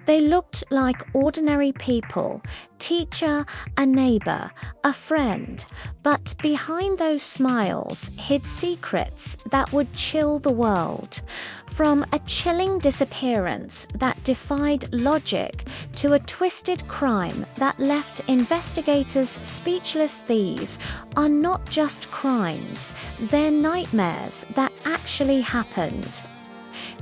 They looked like ordinary people, teacher, a neighbor, a friend, but behind those smiles hid secrets that would chill the world. From a chilling disappearance that defied logic to a twisted crime that left investigators speechless, these are not just crimes, they're nightmares that actually happened.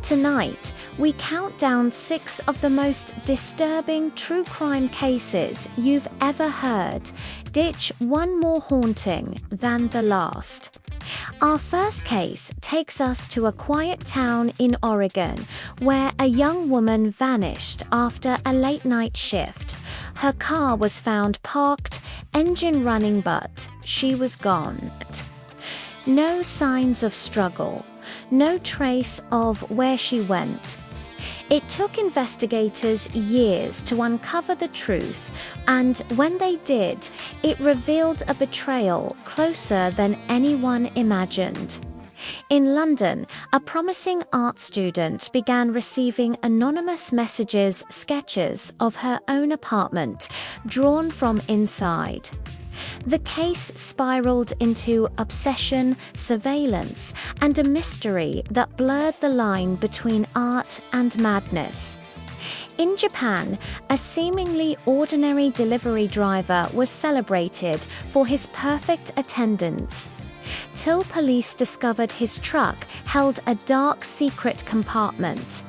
Tonight, we count down 6 of the most disturbing true crime cases you've ever heard. Ditch one more haunting than the last. Our first case takes us to a quiet town in Oregon, where a young woman vanished after a late-night shift. Her car was found parked, engine running, but she was gone. No signs of struggle. No trace of where she went. It took investigators years to uncover the truth, and when they did, it revealed a betrayal closer than anyone imagined. In London, a promising art student began receiving anonymous messages, sketches of her own apartment, drawn from inside. The case spiraled into obsession, surveillance, and a mystery that blurred the line between art and madness. In Japan, a seemingly ordinary delivery driver was celebrated for his perfect attendance, till police discovered his truck held a dark secret compartment.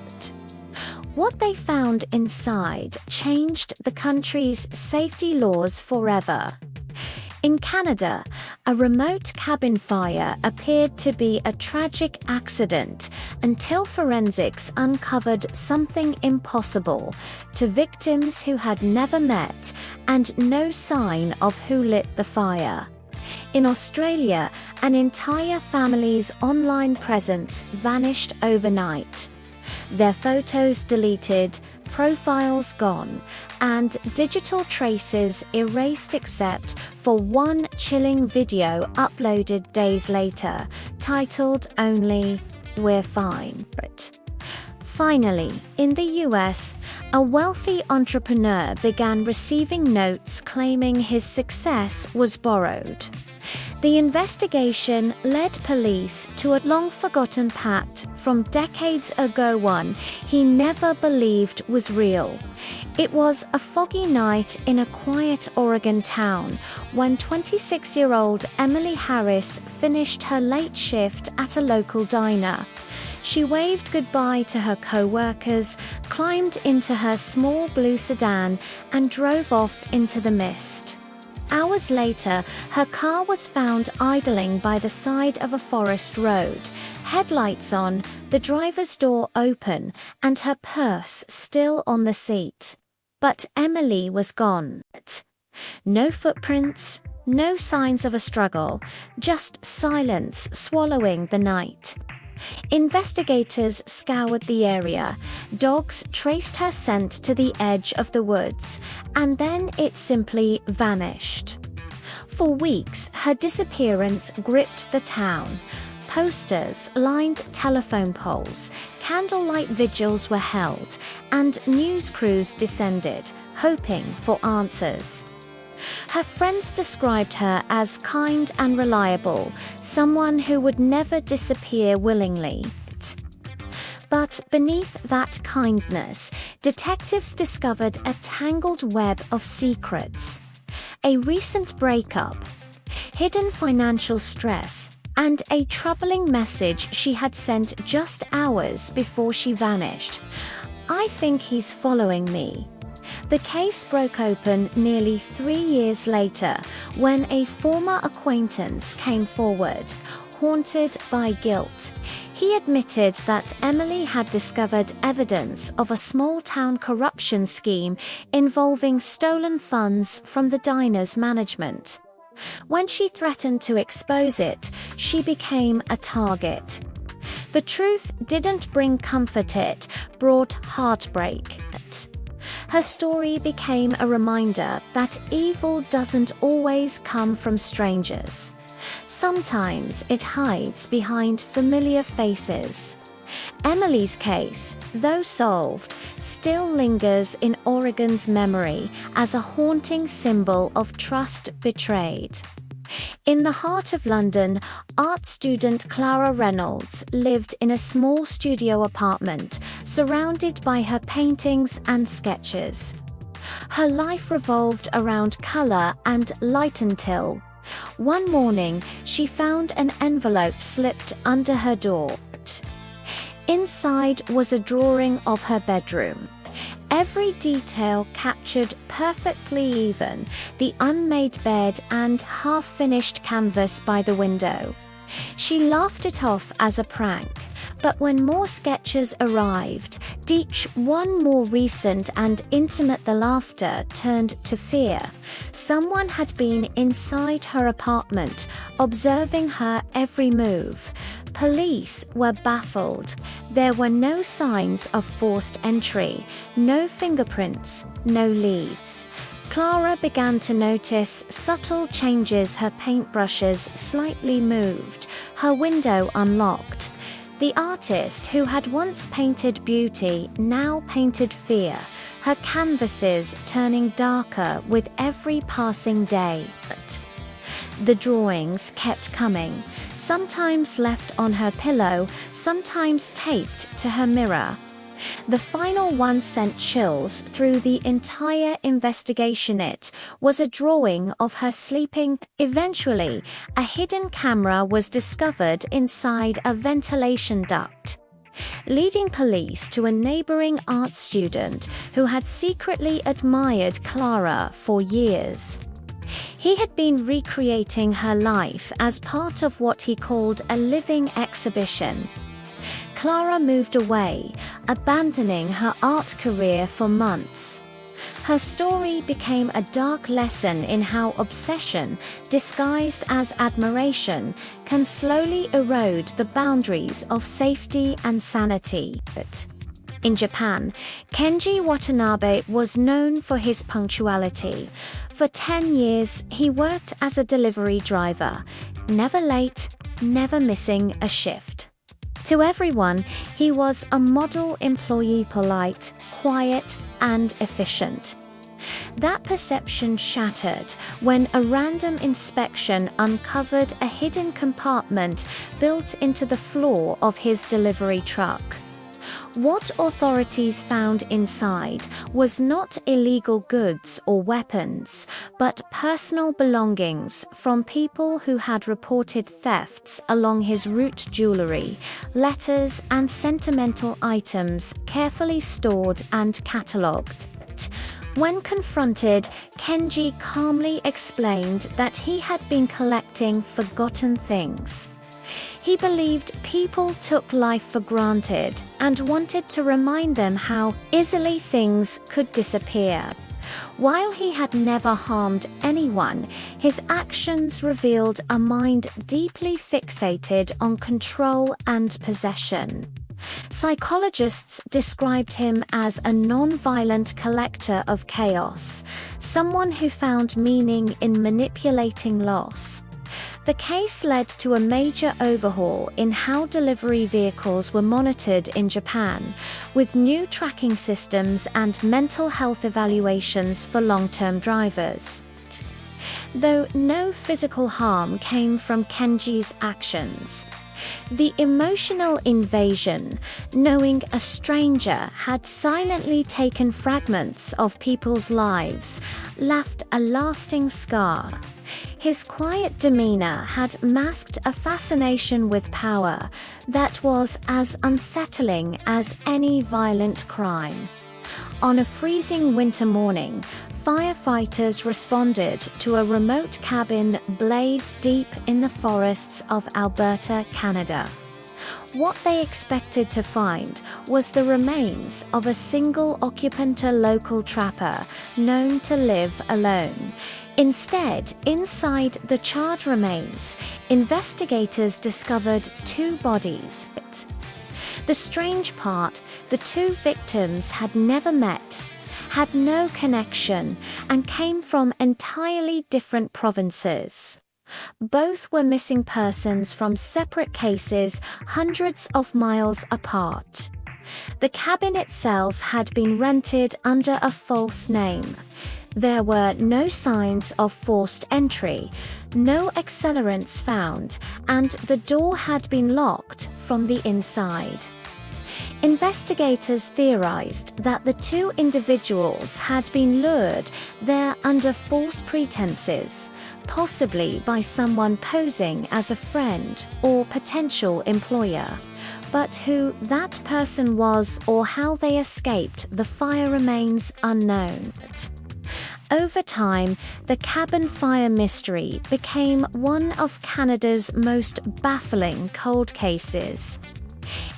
What they found inside changed the country's safety laws forever. In Canada, a remote cabin fire appeared to be a tragic accident until forensics uncovered something impossible to victims who had never met and no sign of who lit the fire. In Australia, an entire family's online presence vanished overnight. Their photos deleted, profiles gone, and digital traces erased except for one chilling video uploaded days later, titled only, "We're Fine." Finally, in the US, a wealthy entrepreneur began receiving notes claiming his success was borrowed. The investigation led police to a long-forgotten pact from decades ago, one he never believed was real. It was a foggy night in a quiet Oregon town when 26-year-old Emily Harris finished her late shift at a local diner. She waved goodbye to her co-workers, climbed into her small blue sedan, and drove off into the mist. Hours later, her car was found idling by the side of a forest road, headlights on, the driver's door open, and her purse still on the seat. But Emily was gone. No footprints, no signs of a struggle, just silence swallowing the night. Investigators scoured the area. Dogs traced her scent to the edge of the woods, and then it simply vanished. For weeks, her disappearance gripped the town. Posters lined telephone poles, candlelight vigils were held, and news crews descended, hoping for answers. Her friends described her as kind and reliable, someone who would never disappear willingly. But beneath that kindness, detectives discovered a tangled web of secrets. A recent breakup, hidden financial stress, and a troubling message she had sent just hours before she vanished. "I think he's following me." The case broke open nearly 3 years later when a former acquaintance came forward, haunted by guilt. He admitted that Emily had discovered evidence of a small-town corruption scheme involving stolen funds from the diner's management. When she threatened to expose it, she became a target. The truth didn't bring comfort, it brought heartbreak. Her story became a reminder that evil doesn't always come from strangers. Sometimes it hides behind familiar faces. Emily's case, though solved, still lingers in Oregon's memory as a haunting symbol of trust betrayed. In the heart of London, art student Clara Reynolds lived in a small studio apartment, surrounded by her paintings and sketches. Her life revolved around color and light until, one morning, she found an envelope slipped under her door. Inside was a drawing of her bedroom. Every detail captured perfectly, even the unmade bed and half-finished canvas by the window. She laughed it off as a prank, but when more sketches arrived, each one more recent and intimate, the laughter turned to fear. Someone had been inside her apartment, observing her every move. Police were baffled. There were no signs of forced entry, no fingerprints, no leads. Clara began to notice subtle changes. Her paintbrushes slightly moved, her window unlocked. The artist who had once painted beauty now painted fear, her canvases turning darker with every passing day. The drawings kept coming, sometimes left on her pillow, sometimes taped to her mirror. The final one sent chills through the entire investigation. It was a drawing of her sleeping. Eventually, a hidden camera was discovered inside a ventilation duct, leading police to a neighboring art student who had secretly admired Clara for years. He had been recreating her life as part of what he called a living exhibition. Clara moved away, abandoning her art career for months. Her story became a dark lesson in how obsession, disguised as admiration, can slowly erode the boundaries of safety and sanity. In Japan, Kenji Watanabe was known for his punctuality. For 10 years, he worked as a delivery driver, never late, never missing a shift. To everyone, he was a model employee, polite, quiet, and efficient. That perception shattered when a random inspection uncovered a hidden compartment built into the floor of his delivery truck. What authorities found inside was not illegal goods or weapons, but personal belongings from people who had reported thefts along his route: jewelry, letters, and sentimental items carefully stored and catalogued. When confronted, Kenji calmly explained that he had been collecting forgotten things. He believed people took life for granted and wanted to remind them how easily things could disappear. While he had never harmed anyone, his actions revealed a mind deeply fixated on control and possession. Psychologists described him as a non-violent collector of chaos, someone who found meaning in manipulating loss. The case led to a major overhaul in how delivery vehicles were monitored in Japan, with new tracking systems and mental health evaluations for long-term drivers. Though no physical harm came from Kenji's actions, the emotional invasion, knowing a stranger had silently taken fragments of people's lives, left a lasting scar. His quiet demeanor had masked a fascination with power that was as unsettling as any violent crime. On a freezing winter morning, firefighters responded to a remote cabin blaze deep in the forests of Alberta, Canada. What they expected to find was the remains of a single occupant, a local trapper known to live alone. Instead, inside the charred remains, investigators discovered two bodies. The strange part, the two victims had never met, had no connection, and came from entirely different provinces. Both were missing persons from separate cases hundreds of miles apart. The cabin itself had been rented under a false name. There were no signs of forced entry, no accelerants found, and the door had been locked from the inside. Investigators theorized that the two individuals had been lured there under false pretenses, possibly by someone posing as a friend or potential employer. But who that person was or how they escaped the fire remains unknown. Over time, the cabin fire mystery became one of Canada's most baffling cold cases.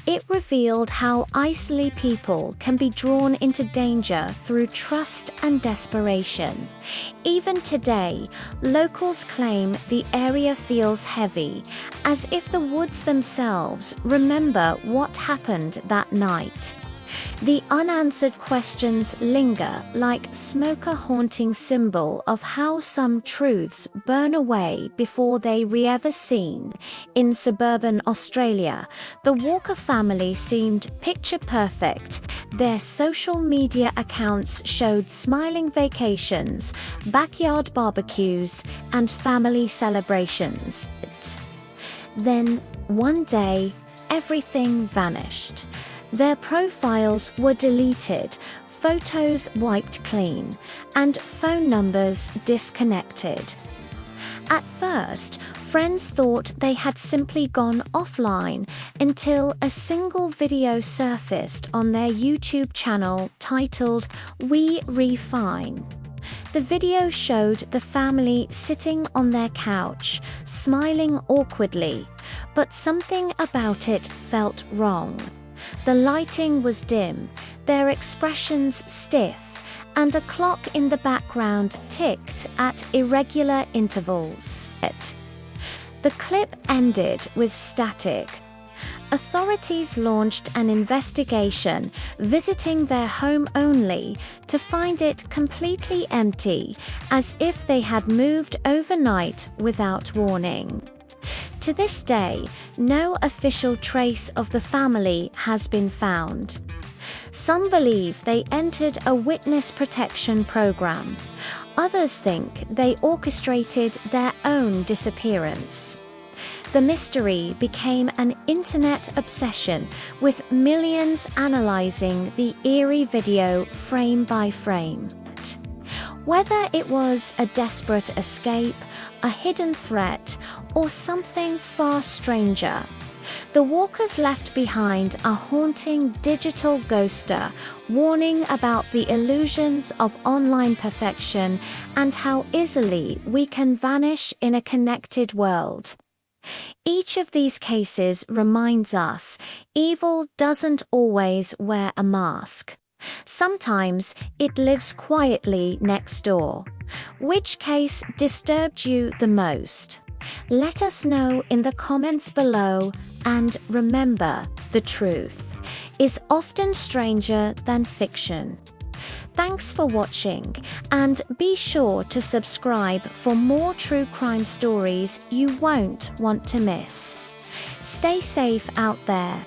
It revealed how easily people can be drawn into danger through trust and desperation. Even today, locals claim the area feels heavy, as if the woods themselves remember what happened that night. The unanswered questions linger like smoke, a haunting symbol of how some truths burn away before they are ever seen. In suburban Australia, the Walker family seemed picture perfect. Their social media accounts showed smiling vacations, backyard barbecues, and family celebrations. Then, one day, everything vanished. Their profiles were deleted, photos wiped clean, and phone numbers disconnected. At first, friends thought they had simply gone offline until a single video surfaced on their YouTube channel titled "We Refine." The video showed the family sitting on their couch, smiling awkwardly, but something about it felt wrong. The lighting was dim, their expressions stiff, and a clock in the background ticked at irregular intervals. The clip ended with static. Authorities launched an investigation, visiting their home only to find it completely empty, as if they had moved overnight without warning. To this day, no official trace of the family has been found. Some believe they entered a witness protection program. Others think they orchestrated their own disappearance. The mystery became an internet obsession, with millions analyzing the eerie video frame by frame. Whether it was a desperate escape, a hidden threat, or something far stranger, the Walkers left behind a haunting digital ghoster, warning about the illusions of online perfection and how easily we can vanish in a connected world. Each of these cases reminds us, evil doesn't always wear a mask. Sometimes it lives quietly next door. Which case disturbed you the most? Let us know in the comments below, and remember, the truth is often stranger than fiction. Thanks for watching, and be sure to subscribe for more true crime stories you won't want to miss. Stay safe out there.